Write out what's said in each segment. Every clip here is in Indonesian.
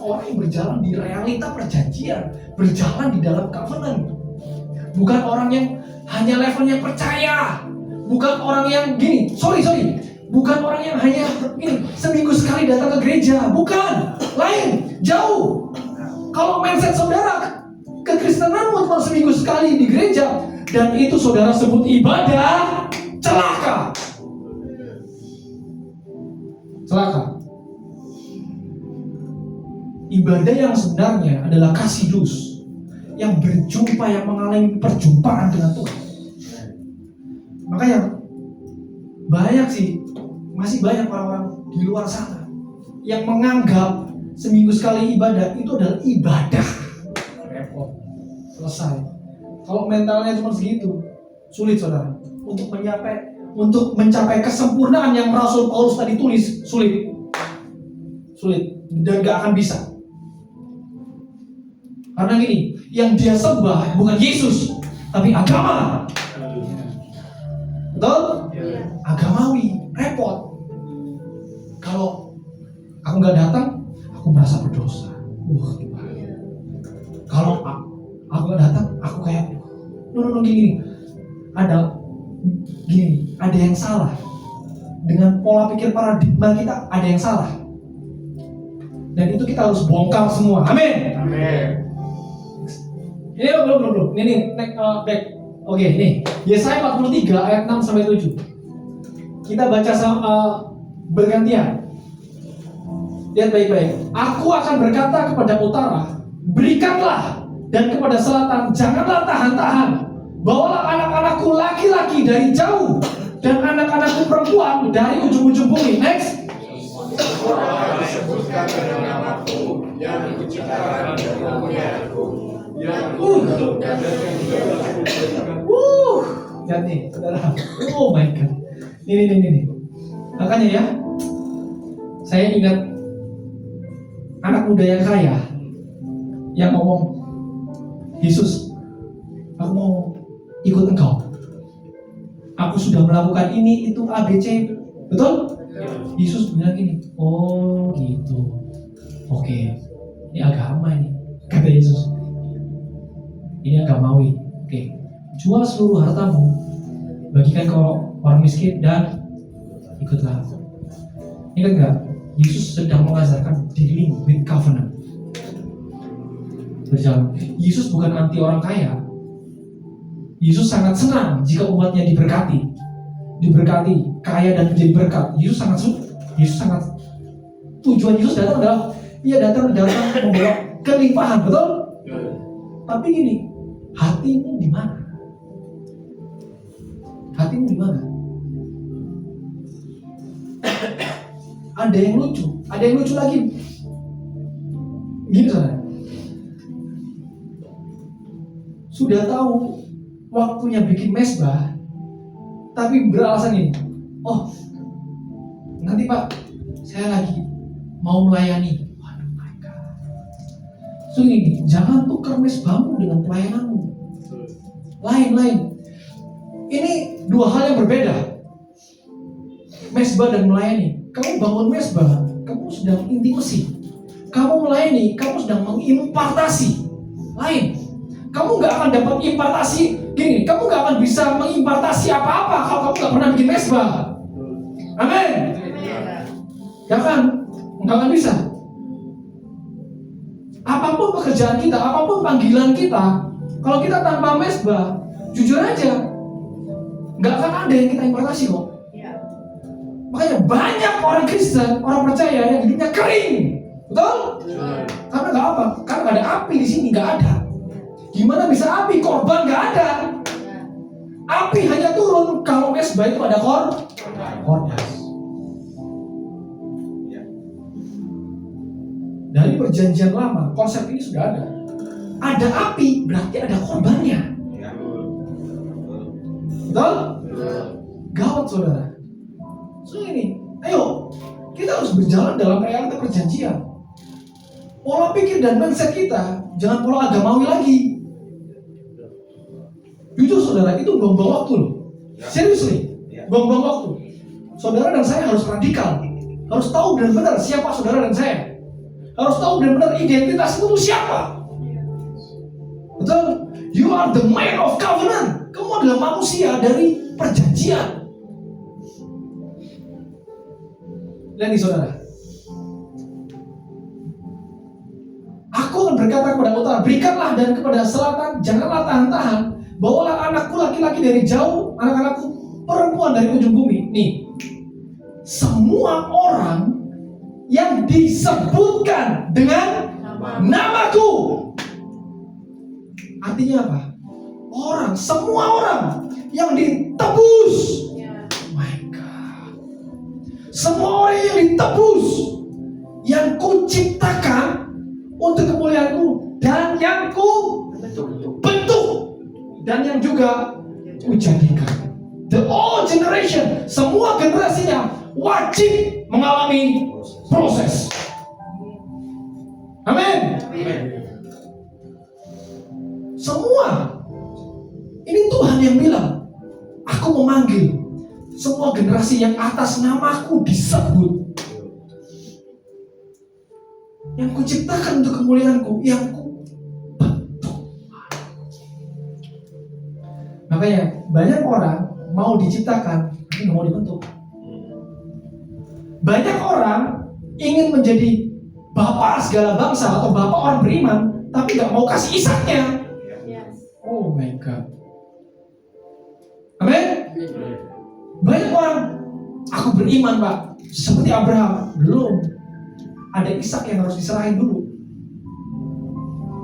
orang yang berjalan di realita perjanjian, berjalan di dalam covenant. Bukan orang yang hanya levelnya percaya, bukan orang yang gini, bukan orang yang hanya gini, seminggu sekali datang ke gereja, bukan, lain, jauh. Kalau mindset saudara kekristenanmu cuma seminggu sekali di gereja dan itu saudara sebut ibadah, celaka. Ibadah yang sebenarnya adalah kasidus, yang berjumpa, yang mengalami perjumpaan dengan Tuhan. Makanya masih banyak orang-orang di luar sana yang menganggap seminggu sekali ibadah itu adalah ibadah. Repot, selesai. Kalau mentalnya cuma segitu, sulit saudara untuk mencapai kesempurnaan yang Rasul Paulus tadi tulis, sulit dan gak akan bisa. Karena gini, yang dia sembah bukan Yesus, tapi agama. Betul? Agamawi, repot. Kalau aku gak datang, aku merasa berdosa. Kalau aku gak datang, aku kayak gini. Ada yang salah dengan pola pikir paradigma kita, ada yang salah. Dan itu kita harus bongkar semua. Amin. Ini belum. Ini back. Oke, ini Yesaya 43 ayat 6 sampai 7. Kita baca bergantian. Lihat baik-baik. Aku akan berkata kepada utara, berikanlah, dan kepada selatan, janganlah tahan-tahan. Bawalah anak-anakku laki-laki dari jauh, dan anak-anakku perempuan dari ujung-ujung bumi. Next. Disebutkan dengan namaku, yang menciptakan dan memeliharaku, yang lihat nih, saudara. Oh my God. Ini. Makanya ya, saya ingat anak muda yang kaya yang ngomong, Yesus, aku mau ikut engkau. Aku sudah melakukan ini, itu ABC. Betul? Yesus bilang gini, oh gitu. Oke, ini agama nih, kata Yesus. Ini agamawi. Oke, jual seluruh hartamu, bagikan ke orang miskin dan ikutlah. Ingat nggak? Yesus sedang mengajarkan dealing with covenant. Berjalan. Yesus bukan anti orang kaya. Yesus sangat senang jika umatnya diberkati, kaya dan menjadi berkat. Yesus sangat tujuan Yesus datang adalah datang membawa kelimpahan, betul? Tapi gini, hatimu di mana? Ada yang lucu lagi. Gini saudara, sudah tahu waktunya bikin mesbah, tapi beralasan ini, oh nanti Pak, saya lagi mau melayani. Waduh my God. So ini, jangan tukar mesbahmu dengan pelayananmu. Lain. Ini dua hal yang berbeda. Mesbah dan melayani. Kamu bangun mesbah, kamu sedang intimasi. Kamu melayani, kamu sedang mengimpartasi. Lain. Kamu gak akan dapat impartasi. Gini, kamu gak akan bisa mengimpartasi apa-apa kalau kamu gak pernah bikin mesbah. Amin. Gak akan bisa. Apapun pekerjaan kita, apapun panggilan kita, kalau kita tanpa mesbah, jujur aja, gak akan ada yang kita impartasi kok. Makanya banyak orang Kristen, orang percaya yang hidupnya kering, betul? Karena nggak apa? Karena nggak ada api di sini, nggak ada. Gimana bisa api? Korban nggak ada. Api hanya turun kalau mesbah itu ada korban. Dari perjanjian lama, konsep ini sudah ada. Ada api berarti ada korbannya. Betul? Gawat saudara. So ini, ayo kita harus berjalan dalam realita perjanjian. Pola pikir dan mindset kita jangan pola agamawi lagi. Jujur saudara, itu buang-buang waktu loh. Seriously, buang-buang waktu. Saudara dan saya harus radikal, harus tahu benar-benar siapa saudara dan saya. Harus tahu benar-benar identitasmu itu siapa. Betul? You are the man of covenant. Kamu adalah manusia dari perjanjian. Lihat nih saudara. Aku akan berkata kepada utara, berikanlah, dan kepada selatan, janganlah tahan-tahan. Bawalah anakku laki-laki dari jauh, anak-anakku perempuan dari ujung bumi. Nih, semua orang yang disebutkan dengan namaku. Artinya apa? Orang, semua orang yang ditebus. Oh my God. Semua orang yang ditebus, yang kuciptakan untuk kemuliaanku, dan yang bentuk, dan yang juga kujadikan. The all generation, semua generasinya wajib mengalami proses. Amin. Semua. Ini Tuhan yang bilang, aku memanggil semua generasi yang atas namaku disebut, yang kuciptakan untuk kemuliaanku, yang kubentuk. Makanya banyak orang mau diciptakan tapi nggak mau dibentuk. Banyak orang ingin menjadi bapak segala bangsa atau bapak orang beriman, tapi nggak mau kasih Ishaknya. Oh my God. Amin. Banyak orang, aku beriman Pak, seperti Abraham. Belum. Ada Ishak yang harus diserahin dulu.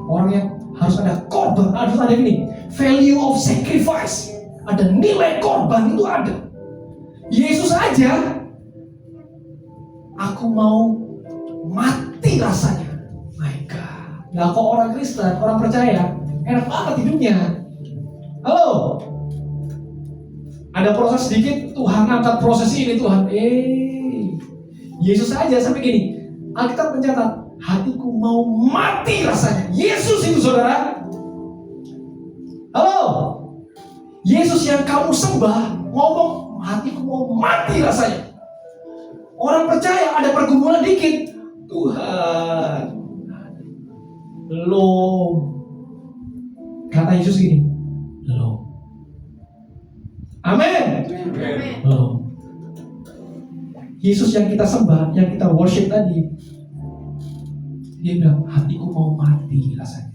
Orang yang harus ada korban, harus ada ini, value of sacrifice. Ada nilai korban itu ada. Yesus aja, aku mau mati rasanya. My God. Nah kok orang Kristen, orang percaya, enak banget hidupnya. Halo. Ada proses sedikit, Tuhan angkat proses ini Tuhan. Yesus aja sampai gini. Alkitab mencatat, hatiku mau mati rasanya. Yesus itu saudara. Halo. Yesus yang kamu sembah ngomong, hatiku mau mati rasanya. Orang percaya ada pergumulan dikit, Tuhan, belum. Kata Yesus gini, belum. Amin. Belum. Yesus yang kita sembah, yang kita worship tadi, dia bilang, hatiku mau mati rasanya.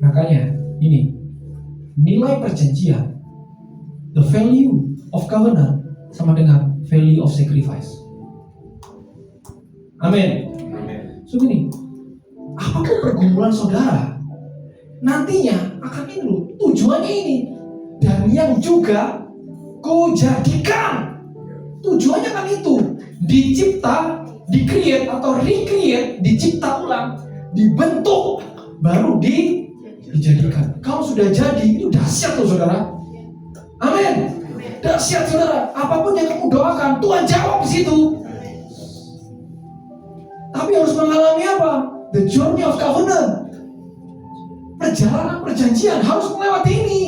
Makanya ini nilai perjanjian, the value of covenant sama dengan value of sacrifice. Amin. So gini, apapun pergumulan saudara, nantinya akan ini loh, tujuannya ini. Dan yang juga kujadikan. Tujuannya kan itu, dicipta, di-create atau recreate, dicipta ulang, dibentuk, baru dijadikan. Kalau sudah jadi, itu dahsyat loh saudara. Amin. Dahsyat saudara. Apapun yang kamu doakan, Tuhan jawab di situ. Tapi harus mengalami apa? The journey of covenant. Perjalanan perjanjian harus melewati ini.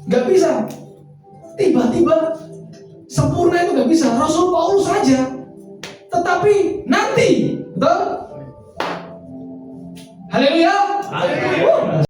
Gak bisa tiba-tiba sempurna, itu gak bisa. Rasul Paulus saja. Tetapi nanti, betul?